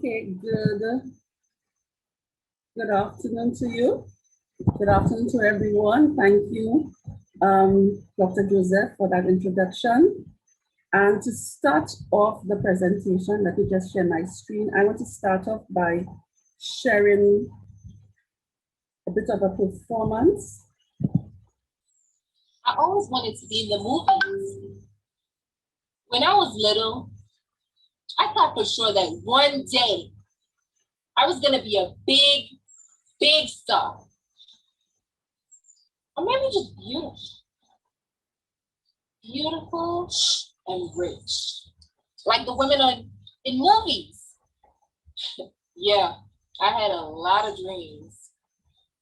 Okay, good afternoon to you. Good afternoon to everyone. Thank you, Dr. Joseph, for that introduction. And to start off the presentation, let me just share my screen. I want to start off by sharing a bit of a performance. I always wanted to be in the movies. When I was little, I thought for sure that one day I was going to be a big star. Or maybe just beautiful. Beautiful and rich. Like the women in movies. Yeah, I had a lot of dreams.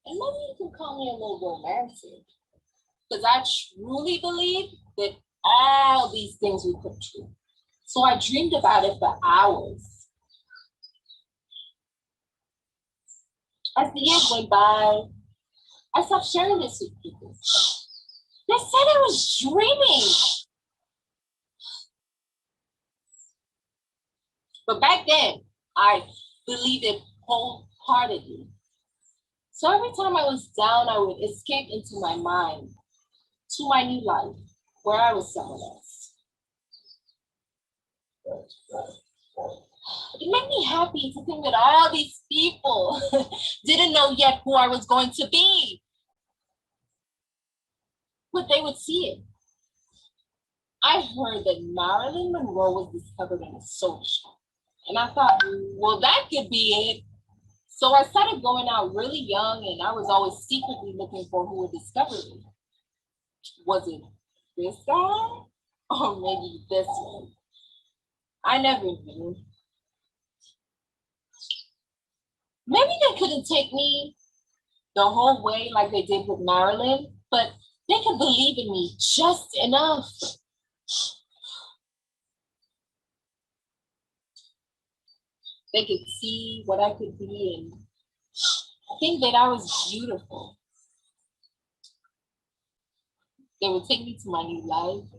And maybe you can call me a little romantic. Because I truly believe that all these things will come true. So I dreamed about it for hours. As the years went by, I stopped sharing this with people. They said I was dreaming. But back then, I believed it wholeheartedly. So every time I was down, I would escape into my mind to my new life, where I was someone else. It made me happy to think that all these people didn't know yet who I was going to be. But they would see it. I heard that Marilyn Monroe was discovered in a soda shop. And I thought, well, that could be it. So I started going out really young, and I was always secretly looking for who would discover me. Was it this guy? Or maybe this one? I never knew. Maybe they couldn't take me the whole way like they did with Marilyn, but they could believe in me just enough. They could see what I could be and think that I was beautiful. They would take me to my new life,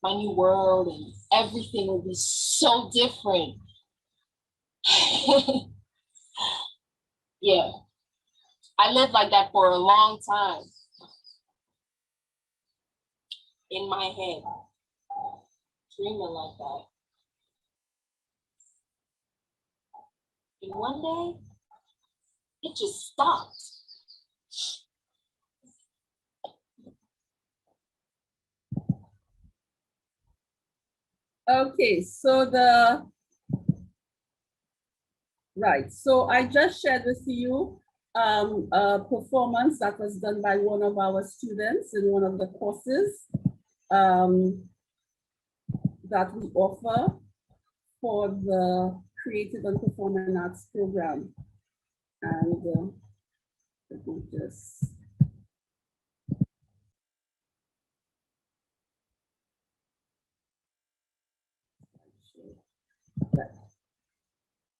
my new world, and everything would be so different. Yeah, I lived like that for a long time. In my head, dreaming like that. And one day, it just stopped. Okay, so so I just shared with you a performance that was done by one of our students in one of the courses that we offer for the Creative and Performing Arts program. And let me just...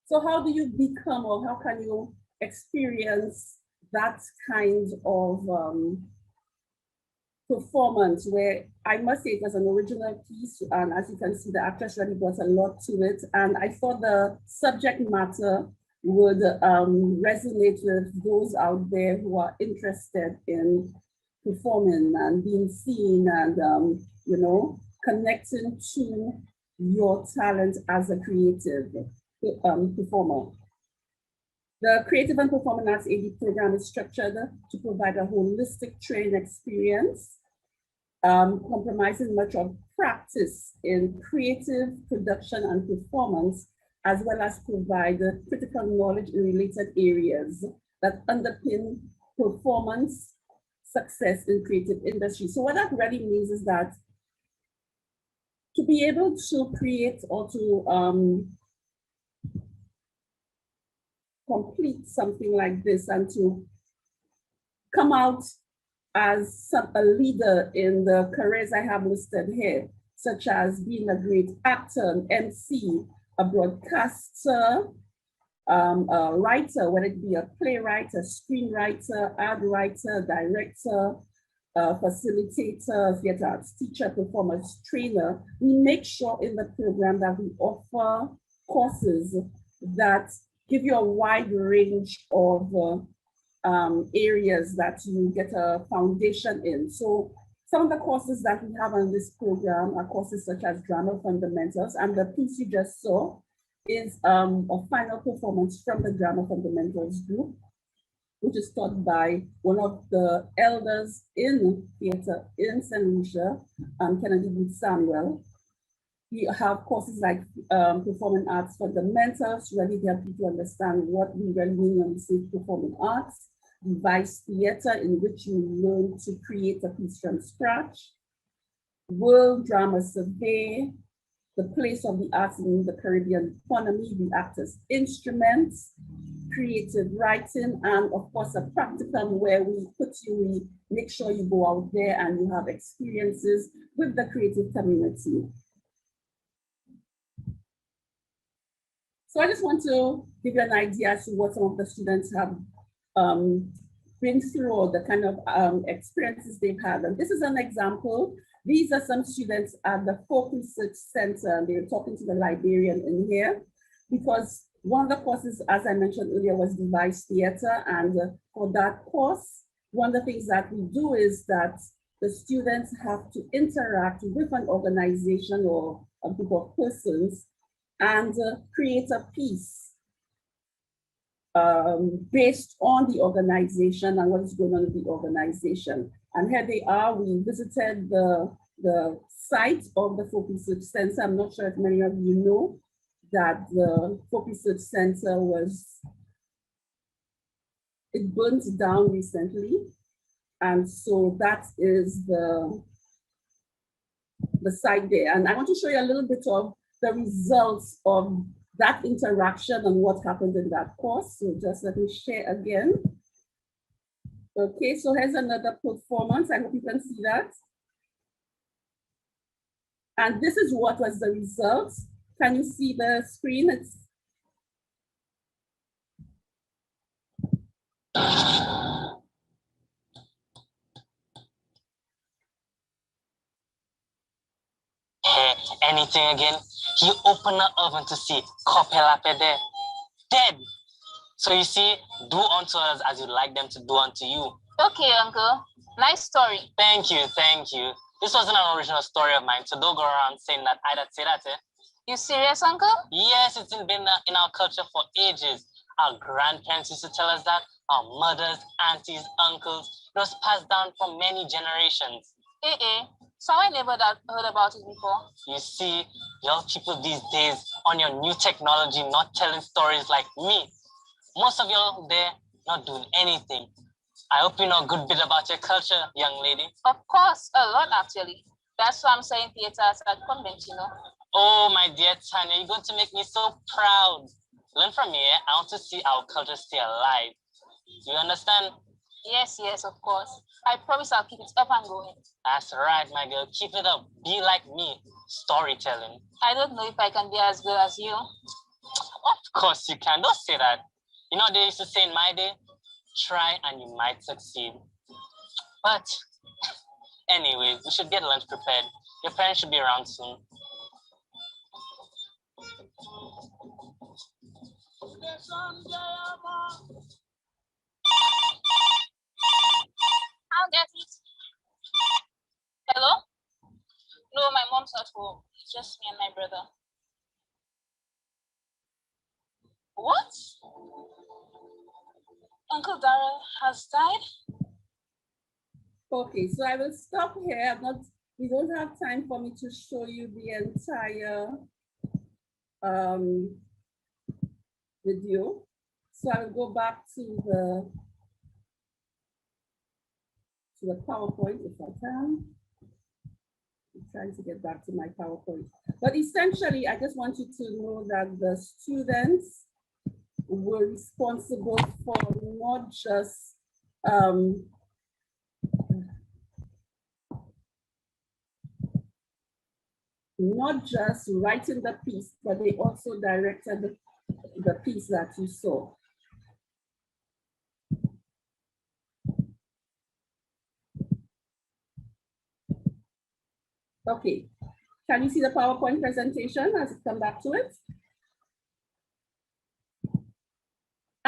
So how do you become, or how can you experience that kind of performance, where I must say it was an original piece, and as you can see, the actress really brought a lot to it, and I thought the subject matter would resonate with those out there who are interested in performing and being seen and you know, connecting to your talent as a creative performer. The Creative and Performing Arts AD program is structured to provide a holistic training experience, comprising much of practice in creative production and performance, as well as provide critical knowledge in related areas that underpin performance success in creative industry. So what that really means is that to be able to create or to complete something like this and to come out as a leader in the careers I have listed here, such as being a great actor, an MC, a broadcaster, a writer, whether it be a playwright, a screenwriter, ad writer, director, facilitator, theater arts teacher, performance trainer. We make sure in the program that we offer courses that give you a wide range of areas that you get a foundation in. So some of the courses that we have on this program are courses such as drama fundamentals, and the piece you just saw is a final performance from the drama fundamentals group, which is taught by one of the elders in theater in St. Lucia, Kennedy Booth Samuel. We have courses like performing arts fundamentals, really help you to understand what we really mean when we say performing arts. Device theater, in which you learn to create a piece from scratch. World drama survey, the place of the arts in the Caribbean economy, the actors' instruments, creative writing, and of course a practicum where we make sure you go out there and you have experiences with the creative community. So I just want to give you an idea as to what some of the students have been through, or the kind of experiences they've had. And this is an example. These are some students at the Folk Research Center, and they're talking to the librarian in here, because one of the courses, as I mentioned earlier, was device theater. And for that course, one of the things that we do is that the students have to interact with an organization or a group of persons and create a piece based on the organization and what is going on with the organization. And here they are. We visited the site of the Folk Research Center. I'm not sure if many of you know that the Folk Research Center it burnt down recently. And so that is the site there. And I want to show you a little bit of the results of that interaction and what happened in that course. So just let me share again. Okay, so here's another performance. I hope you can see that. And this is what was the result. Can you see the screen? Hey, anything again? He opened the oven to see Kopelape there, dead. So you see, do unto others as you'd like them to do unto you. Okay, Uncle. Nice story. Thank you, thank you. This wasn't an original story of mine, so don't go around saying that I say that, eh? You serious, Uncle? Yes, it's been in our culture for ages. Our grandparents used to tell us that, our mothers, aunties, uncles. It was passed down for many generations. So I never heard about it before. You see, young people these days on your new technology not telling stories like me. Most of y'all there not doing anything. I hope you know a good bit about your culture, young lady. Of course, a lot actually. That's why I'm saying theater at convent, you know. Oh, my dear Tanya, you're going to make me so proud. Learn from me, eh? I want to see our culture stay alive. You understand? Yes, of course. I promise I'll keep it up and going. That's right, my girl. Keep it up. Be like me. Storytelling. I don't know if I can be as good as you. Of course you can. Don't say that. You know, they used to say in my day, try and you might succeed. But anyway, we should get lunch prepared. Your parents should be around soon. I'll get it. Hello? No, my mom's not home. It's just me and my brother. What? Uncle Darrell has died? Okay, so I will stop here. We don't have time for me to show you the entire video. So I will go back to the PowerPoint if I can. I'm trying to get back to my PowerPoint. But essentially, I just want you to know that the students were responsible for not just writing the piece, but they also directed the piece that you saw. Okay, can you see the PowerPoint presentation as it come back to it?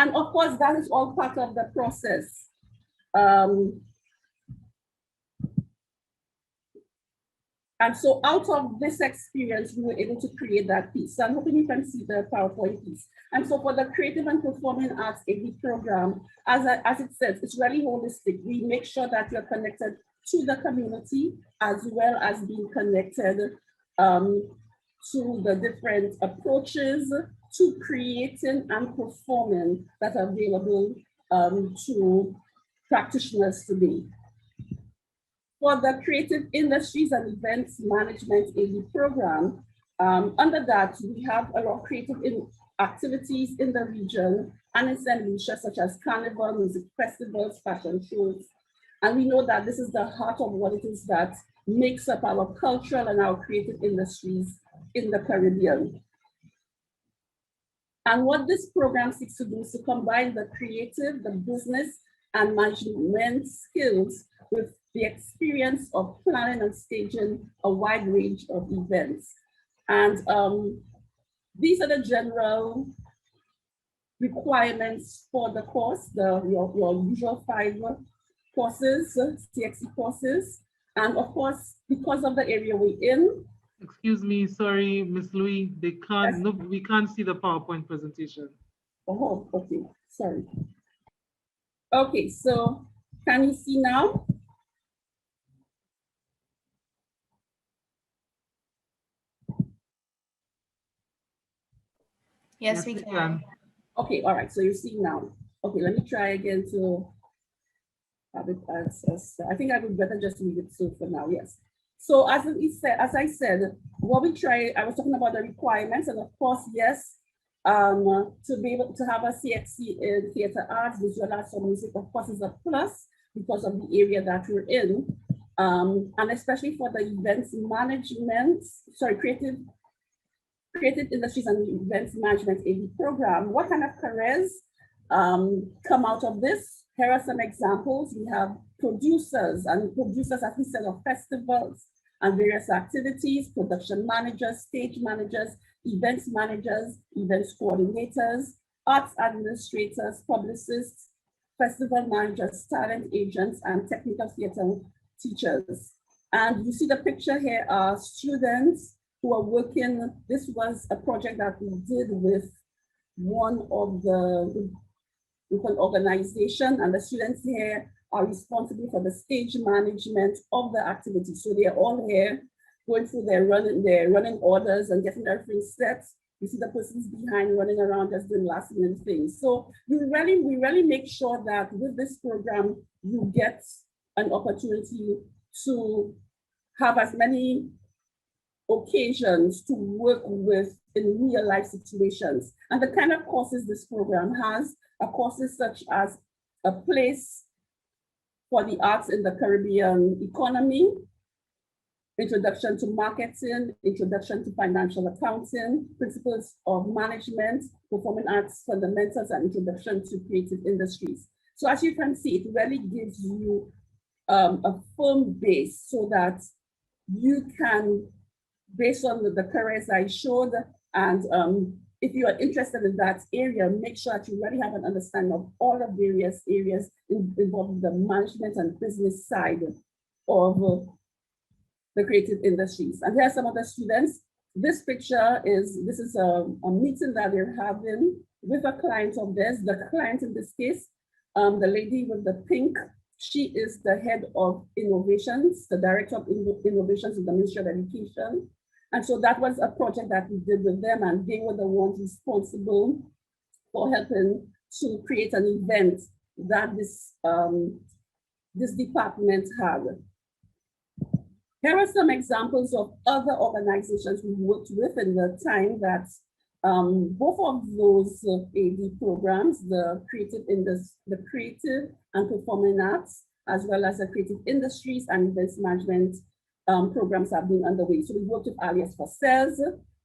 And of course, that is all part of the process. And so out of this experience, we were able to create that piece. So I'm hoping you can see the PowerPoint piece. And so for the Creative and Performing Arts AD program, as it says, it's really holistic. We make sure that you're connected to the community as well as being connected to the different approaches to creating and performing that are available to practitioners today. For the Creative Industries and Events Management AD program, under that, we have a lot of creative activities in the region and in St. Lucia, such as carnival, music festivals, fashion shows. And we know that this is the heart of what it is that makes up our cultural and our creative industries in the Caribbean. And what this program seeks to do is to combine the creative, the business, and management skills with the experience of planning and staging a wide range of events. And these are the general requirements for the course, your usual 5 courses, CXC courses. And of course, because of the area we're in. Excuse me, sorry, Ms. Louis, they can't, no, we can't see the PowerPoint presentation. Oh, okay, sorry. Okay, so can you see now? Yes, we can. Okay, all right, so you see now. Okay, let me try again to have it as I think I would better just leave it so for now, yes. So as I said, what we try, I was talking about the requirements, and of course, yes, to be able to have a CXC in theater arts, visual arts, or music, of course, is a plus because of the area that we're in. And especially for the events management, sorry, creative industries and events management AD program, what kind of careers come out of this? Here are some examples. We have producers, as we said, of festivals and various activities, production managers, stage managers, events coordinators, arts administrators, publicists, festival managers, talent agents, and technical theater teachers. And you see the picture here are students who are working. This was a project that we did with one of with an organization, and the students here are responsible for the stage management of the activity. So they are all here going through their running orders and getting everything set. You see the persons behind running around just doing last minute things. So we really make sure that with this program, you get an opportunity to have as many occasions to work with in real life situations. And the kind of courses this program has are courses such as a place for the arts in the Caribbean economy, introduction to marketing, introduction to financial accounting, principles of management, performing arts fundamentals, and introduction to creative industries. So as you can see, it really gives you a firm base so that you can, based on the careers I showed, and if you are interested in that area, make sure that you really have an understanding of all the various areas involved in the management and business side of the creative industries. And here are some of the students. This picture is a meeting that they're having with a client of theirs. The client in this case, the lady with the pink, she is the head of innovations, the director of innovations in the Ministry of Education. And so that was a project that we did with them, and they were the ones responsible for helping to create an event that this department had. Here are some examples of other organizations we worked with in the time that both of those AD programs, the creative and performing arts, as well as the creative industries and events management programs have been underway. So we worked with Alias for Sales,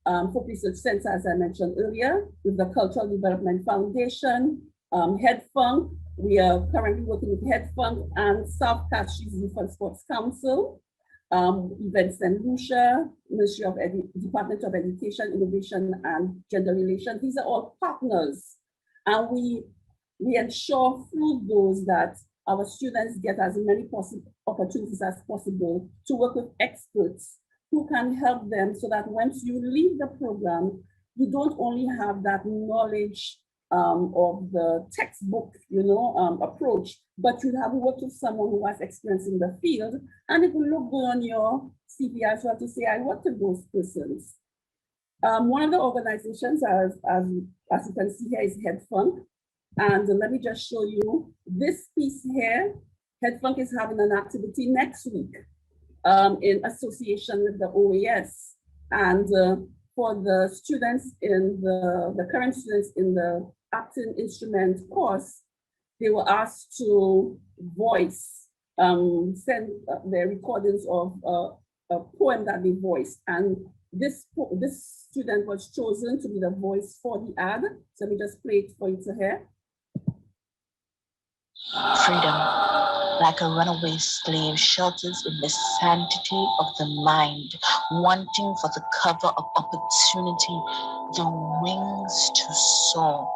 Folk Research Center, as I mentioned earlier, with the Cultural Development Foundation, HeadFund. We are currently working with HeadFund and South Castries Youth and Sports Council, Events St. Lucia, Ministry of Department of Education, Innovation, and Gender Relations. These are all partners. And we we ensure through those that our students get as many possible opportunities as possible to work with experts who can help them so that once you leave the program, you don't only have that knowledge of the textbook, approach, but you have worked with someone who has experience in the field, and it will look good on your CV as well to say, I worked with those persons. One of the organizations, as you can see here, is HeadFunk. And let me just show you this piece here. HeadFunk is having an activity next week in association with the OAS. And for the students in the current students in the acting instrument course, they were asked to voice, send their recordings of a poem that they voiced. And this student was chosen to be the voice for the ad. So let me just play it for you to hear. Freedom, like a runaway slave, shelters in the sanctity of the mind, wanting for the cover of opportunity, the wings to soar.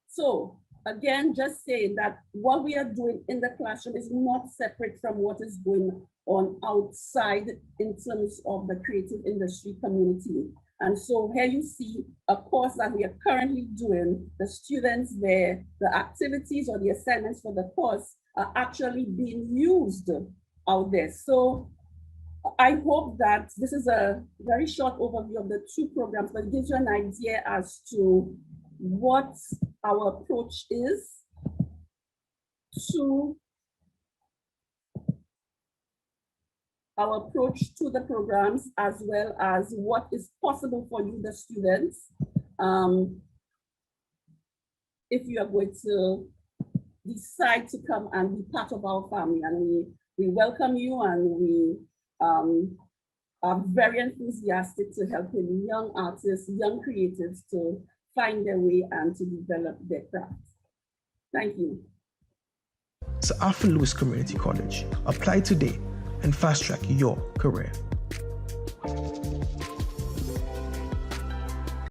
So again, just saying that what we are doing in the classroom is not separate from what is going on outside in terms of the creative industry community. And so here you see a course that we are currently doing. The students there, the activities or the assignments for the course are actually being used out there. So I hope that this is a very short overview of the two programs, but it gives you an idea as to what our approach is to the programs, as well as what is possible for you, the students, if you are going to decide to come and be part of our family. And we welcome you, and we are very enthusiastic to helping young artists, young creatives to find their way and to develop their craft. Thank you. So Alfred Lewis Community College. Apply today and fast track your career.